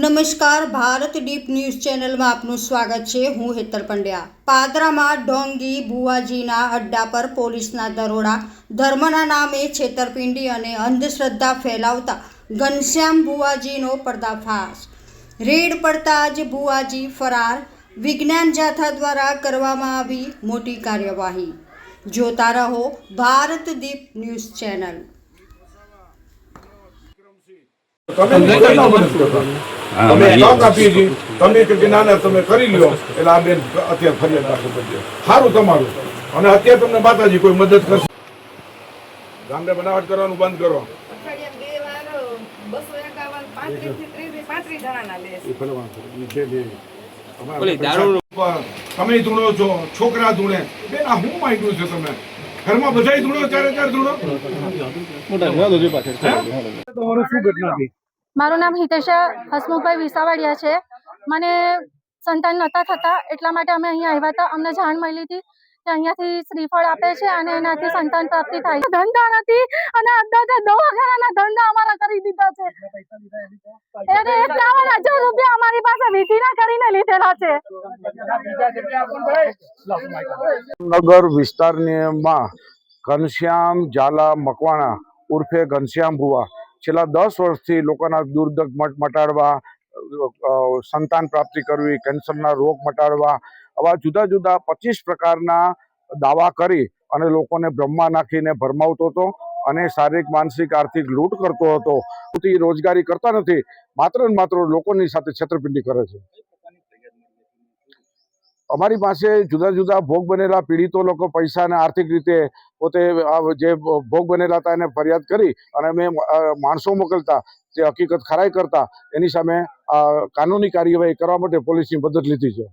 નમસ્કાર, Bharat deep news ચેનલમાં આપનું સ્વાગત છે। હું હેતલ પંડ્યા। પાદરામાં ઢોંગી ભુવાજીના અડ્ડા પર પોલીસના દરોડા। ધર્મના નામે છેતરપિંડી અને અંધશ્રદ્ધા ફેલાવતા ઘનશ્યામ ભુવાજીનો પર્દાફાશ। રેડ પડતા જ ભુવાજી ફરાર। વિજ્ઞાન જાથા દ્વારા કરવામાં આવી મોટી કાર્યવાહી। જોતા રહો ભારત દીપ ન્યૂઝ ચેનલ। તમે તક આપી હતી, તમે કે ના તમે કરી લ્યો એટલે આ બેન અત્યારે ફરિયાદ દાખલ કરજો। સારું તમારું, અને અત્યારે તમને માતાજી કોઈ મદદ કરશે। ગામડે બનાવટ કરવાનું બંધ કરો। તમે ધૂણો છો, છોકરા ધૂણે, બેન આ હું માંગ્યું છે તમે ઘરમાં બધા ધૂણો, ચારે ધૂણો। તમારું શું ઘટના હતી? મારું નામ હિતેશા હસમુખભાઈ વિસાવડિયા છે। મને સંતાન નહોતા થતા એટલા માટે અમે અહીંયા આવ્યા હતા। અમને જાણ મળી હતી કે અહીંયાથી શ્રીફળ આપે છે અને એનાથી સંતાન પ્રાપ્તિ થાય। ધંધા નથી અને અંદાજે દવાખાનાના ધંધા અમારા કરી દીધા છે। એને 51,000 રૂપિયા અમારી પાસે વીટીના કરીને લીધેલા છે। નગર વિસ્તારમાં ઘનશ્યામ ઝાલા મકવાણા ઉર્ફે ઘનશ્યામ ભુવા છેલ્લા 10 વર્ષથી લોકોના દુર્દગ મટાડવા, સંતાન પ્રાપ્તિ કરવી, કેન્સરના રોગ મટાડવા, આવા જુદા જુદા 25 પ્રકારના દાવા કરી અને લોકોને બ્રહ્મા નાખીને ભરમાવતો હતો અને શારીરિક, માનસિક, આર્થિક લૂંટ કરતો હતો। રોજગારી કરતા નથી, માત્ર ને માત્ર લોકોની સાથે છેતરપિંડી કરે છે। અમારી પાસે જુદા જુદા ભોગ બનેલા પીડિતો લોકો પૈસા અને આર્થિક રીતે પોતે જે ભોગ બનેલા હતા એને ફરિયાદ કરી અને અમે માણસો મોકલતા, જે હકીકત ખરાઈ કરતા, એની સામે કાનૂની કાર્યવાહી કરવા માટે પોલીસની મદદ લીધી છે।